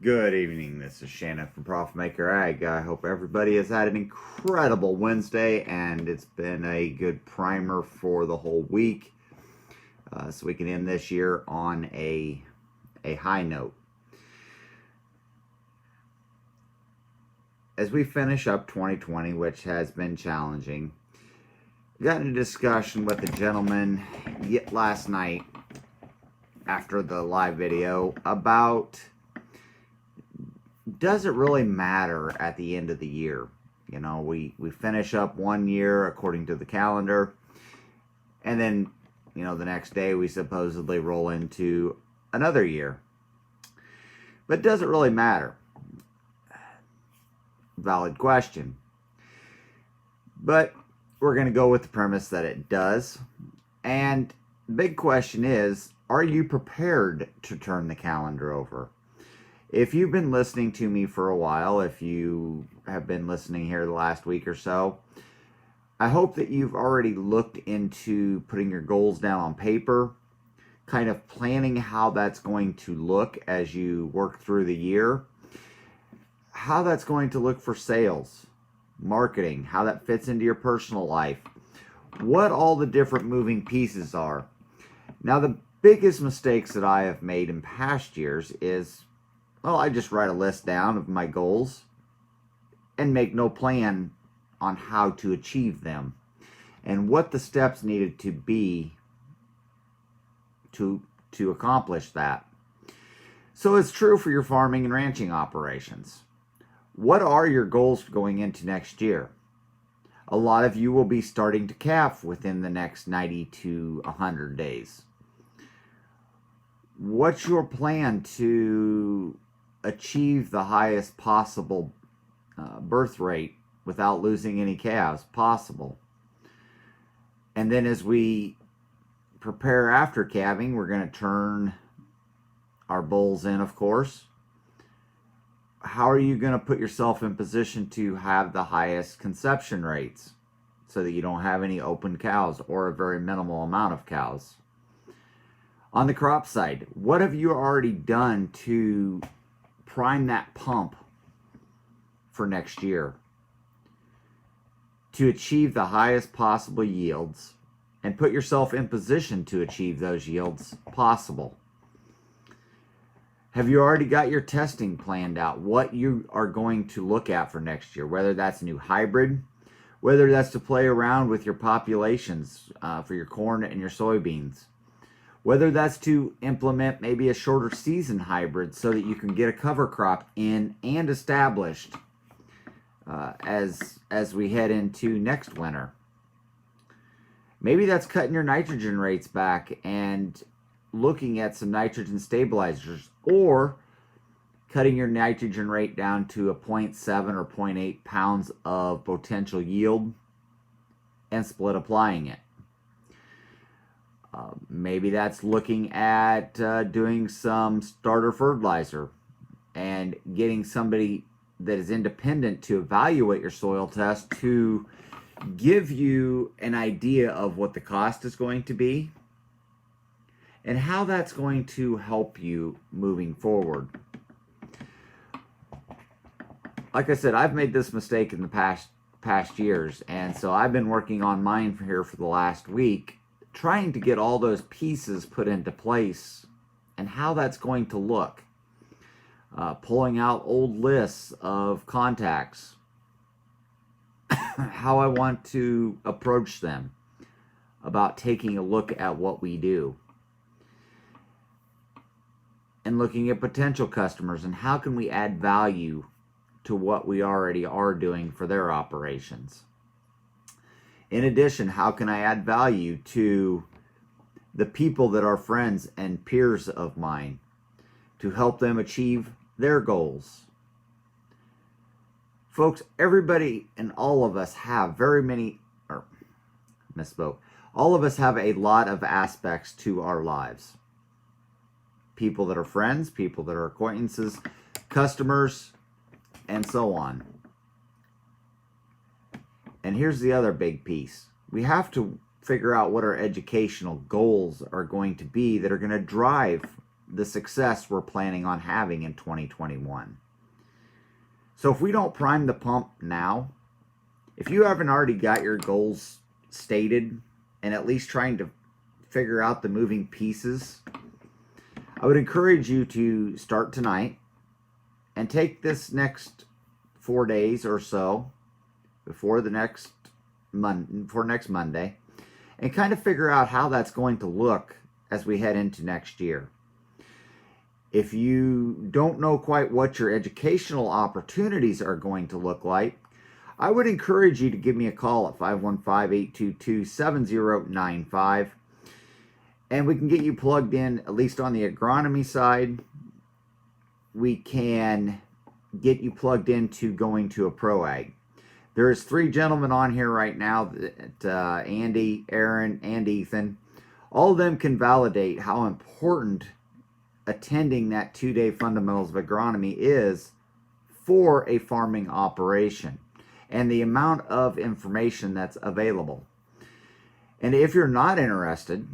Good evening. This is Shannon from Profit Maker Ag. I hope everybody has had an incredible Wednesday and it's been a good primer for the whole week, so we can end this year on a high note. As we finish up 2020, which has been challenging, I got in a discussion with a gentleman last night after the live video about, does it really matter at the end of the year? You know, we finish up one year according to the calendar, and then, you know, the next day we supposedly roll into another year. But does it really matter? Valid question. But we're going to go with the premise that it does. And the big question is, are you prepared to turn the calendar over? If you've been listening to me for a while, if you have been listening here the last week or so, I hope that you've already looked into putting your goals down on paper, kind of planning how that's going to look as you work through the year, how that's going to look for sales, marketing, how that fits into your personal life, what all the different moving pieces are. Now, the biggest mistakes that I have made in past years is, well, I just write a list down of my goals and make no plan on how to achieve them and what the steps needed to be to accomplish that. So it's true for your farming and ranching operations. What are your goals going into next year? A lot of you will be starting to calf within the next 90 to 100 days. What's your plan to achieve the highest possible birth rate without losing any calves possible? And then as we prepare after calving, we're going to turn our bulls in, of course. How are you going to put yourself in position to have the highest conception rates so that you don't have any open cows or a very minimal amount of cows? On the crop side, what have you already done to prime that pump for next year to achieve the highest possible yields and put yourself in position to achieve those yields possible? Have you already got your testing planned out, what you are going to look at for next year, whether that's a new hybrid, whether that's to play around with your populations for your corn and your soybeans, whether that's to implement maybe a shorter season hybrid so that you can get a cover crop in and established as we head into next winter. Maybe that's cutting your nitrogen rates back and looking at some nitrogen stabilizers, or cutting your nitrogen rate down to a 0.7 or 0.8 pounds of potential yield and split applying it. Maybe that's looking at doing some starter fertilizer and getting somebody that is independent to evaluate your soil test to give you an idea of what the cost is going to be and how that's going to help you moving forward. Like I said, I've made this mistake in the past years, and so I've been working on mine here for the last week, trying to get all those pieces put into place and how that's going to look. Pulling out old lists of contacts, how I want to approach them, about taking a look at what we do, and looking at potential customers and how can we add value to what we already are doing for their operations. In addition, how can I add value to the people that are friends and peers of mine to help them achieve their goals? Folks, everybody and all of us have all of us have a lot of aspects to our lives. People that are friends, people that are acquaintances, customers, and so on. And here's the other big piece. We have to figure out what our educational goals are going to be that are going to drive the success we're planning on having in 2021. So if we don't prime the pump now, if you haven't already got your goals stated and at least trying to figure out the moving pieces, I would encourage you to start tonight and take this next 4 days or so before next Monday and kind of figure out how that's going to look as we head into next year. If you don't know quite what your educational opportunities are going to look like, I would encourage you to give me a call at 515-822-7095, and we can get you plugged in, at least on the agronomy side. We can get you plugged into going to a pro ag. There's 3 gentlemen on here right now, that, Andy, Aaron, and Ethan. All of them can validate how important attending that 2-day fundamentals of agronomy is for a farming operation and the amount of information that's available. And if you're not interested,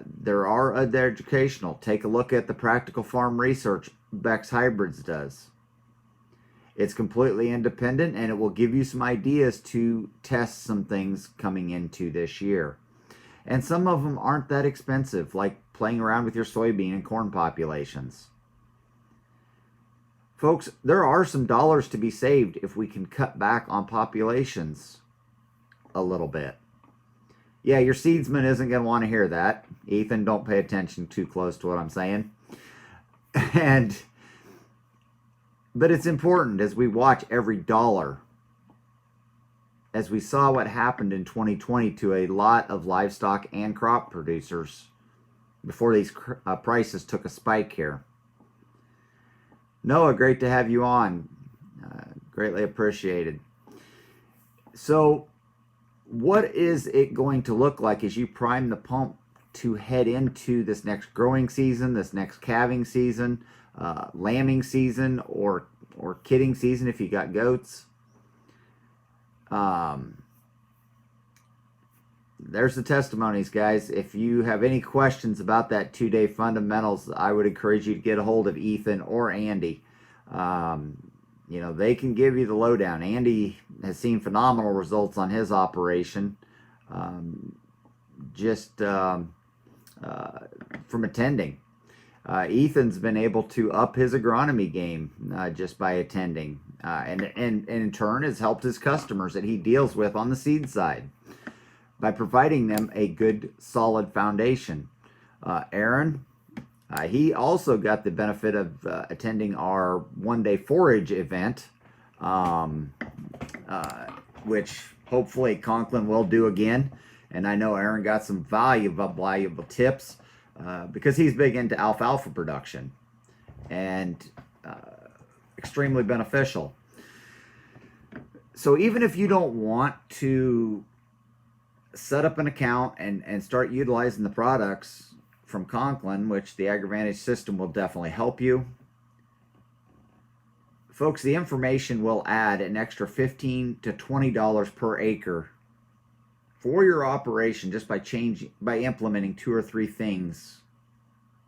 there are other educational. Take a look at the Practical Farm Research Beck's Hybrids does. It's completely independent, and it will give you some ideas to test some things coming into this year. And some of them aren't that expensive, like playing around with your soybean and corn populations. Folks, there are some dollars to be saved if we can cut back on populations a little bit. Yeah, your seedsman isn't going to want to hear that. Ethan, don't pay attention too close to what I'm saying. But it's important as we watch every dollar. As we saw what happened in 2020 to a lot of livestock and crop producers before these prices took a spike here. Noah, great to have you on. Greatly appreciated. So what is it going to look like as you prime the pump to head into this next growing season, this next calving season, lambing season, or kidding season if you got goats? There's the testimonies, guys. If you have any questions about that 2-day fundamentals, I would encourage you to get a hold of Ethan or Andy. They can give you the lowdown. Andy has seen phenomenal results on his operation, from attending. Ethan's been able to up his agronomy game just by attending, and in turn has helped his customers that he deals with on the seed side by providing them a good, solid foundation. Aaron, he also got the benefit of attending our 1-day forage event, which hopefully Conklin will do again. And I know Aaron got some valuable tips because he's big into alfalfa production and extremely beneficial. So even if you don't want to set up an account and start utilizing the products from Conklin, which the AgriVantage system will definitely help you. Folks, the information will add an extra $15 to $20 per acre for your operation just by implementing 2 or 3 things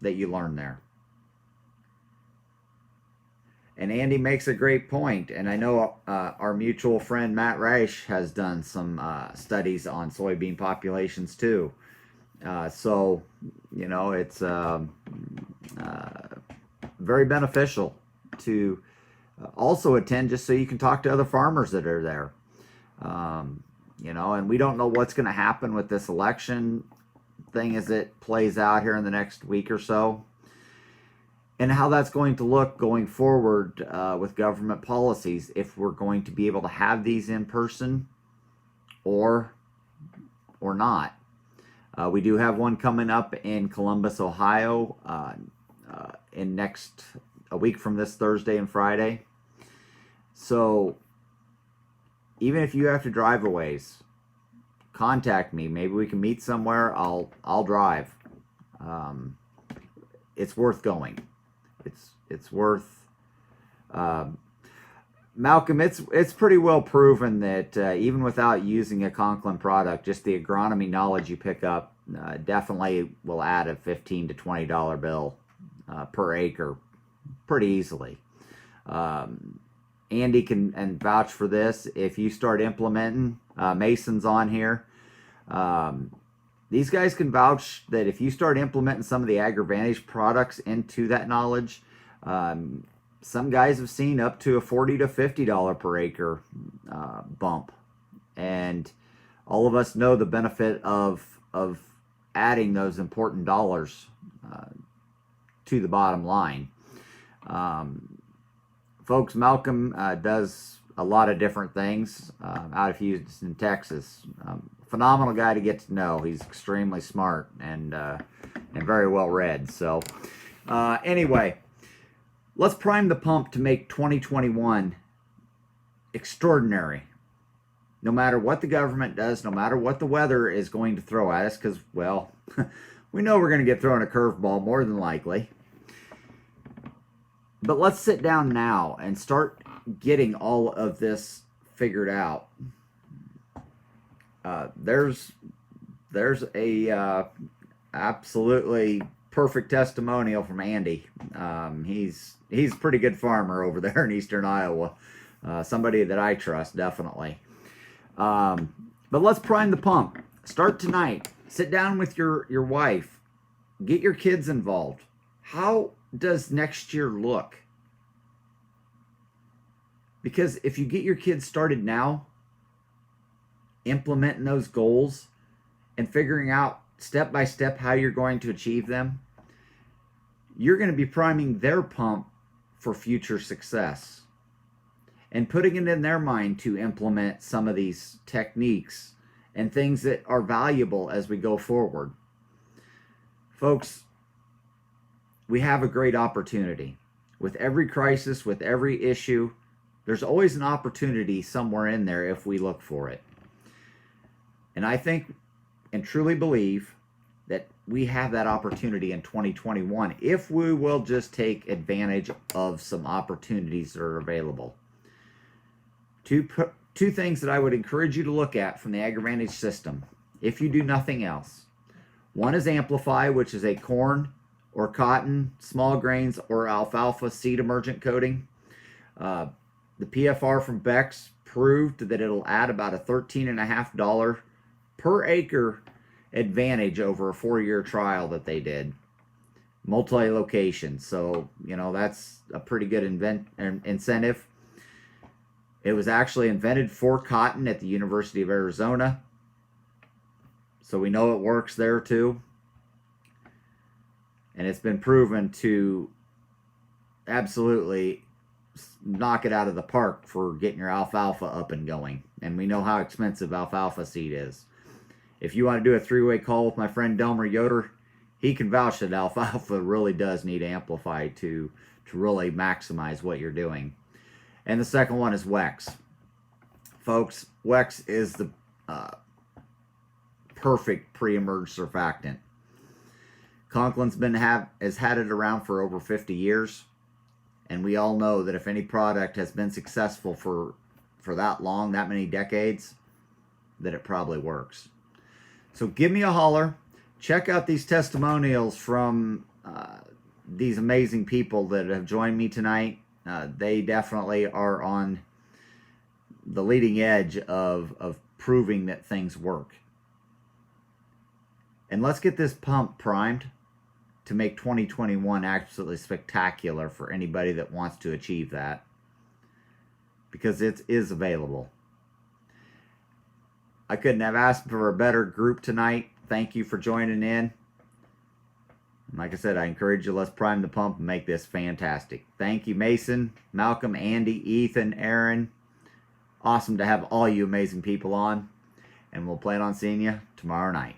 that you learn there. And Andy makes a great point, and I know our mutual friend Matt Reich has done some studies on soybean populations too. So, it's very beneficial to also attend just so you can talk to other farmers that are there. And we don't know what's going to happen with this election thing as it plays out here in the next week or so, and how that's going to look going forward with government policies, if we're going to be able to have these in person or not. We do have one coming up in Columbus, Ohio, in a week from this Thursday and Friday. So even if you have to drive a ways, contact me. Maybe we can meet somewhere. I'll drive. It's worth going. It's worth. Malcolm, it's pretty well proven that even without using a Conklin product, just the agronomy knowledge you pick up definitely will add a $15 to $20 bill per acre pretty easily. Andy can vouch for this. If you start implementing, Mason's on here. These guys can vouch that if you start implementing some of the AgriVantage products into that knowledge, some guys have seen up to a $40 to $50 per acre bump. And all of us know the benefit of adding those important dollars to the bottom line. Folks, Malcolm does a lot of different things out of Houston, Texas. Phenomenal guy to get to know. He's extremely smart and very well read. So anyway, let's prime the pump to make 2021 extraordinary. No matter what the government does, no matter what the weather is going to throw at us, because, well, we know we're going to get thrown a curveball more than likely. But let's sit down now and start getting all of this figured out. There's a absolutely perfect testimonial from Andy. He's a pretty good farmer over there in eastern Iowa. Somebody that I trust, definitely. But let's prime the pump. Start tonight. Sit down with your wife. Get your kids involved. How does next year look? Because if you get your kids started now, implementing those goals and figuring out step by step how you're going to achieve them, you're going to be priming their pump for future success and putting it in their mind to implement some of these techniques and things that are valuable as we go forward. Folks, we have a great opportunity. With every crisis, with every issue, there's always an opportunity somewhere in there if we look for it. And I think and truly believe that we have that opportunity in 2021 if we will just take advantage of some opportunities that are available. Two things that I would encourage you to look at from the AgriVantage system, if you do nothing else. One is Amplify, which is a corn or cotton, small grains, or alfalfa seed emergent coating. The PFR from Beck's proved that it'll add about a $13.50 per acre advantage over a 4-year trial that they did. Multi-location. So, that's a pretty good incentive. It was actually invented for cotton at the University of Arizona. So we know it works there too. And it's been proven to absolutely knock it out of the park for getting your alfalfa up and going. And we know how expensive alfalfa seed is. If you want to do a 3-way call with my friend Delmer Yoder, he can vouch that alfalfa really does need Amplify to really maximize what you're doing. And the second one is Wex. Folks, Wex is the perfect pre-emerge surfactant. Conklin's has had it around for over 50 years. And we all know that if any product has been successful for that long, that many decades, that it probably works. So give me a holler. Check out these testimonials from these amazing people that have joined me tonight. They definitely are on the leading edge of proving that things work. And let's get this pump primed to make 2021 absolutely spectacular for anybody that wants to achieve that, because it is available. I couldn't have asked for a better group tonight. Thank you for joining in. Like I said, I encourage you, let's prime the pump and make this fantastic. Thank you, Mason, Malcolm, Andy, Ethan, Aaron. Awesome to have all you amazing people on. And we'll plan on seeing you tomorrow night.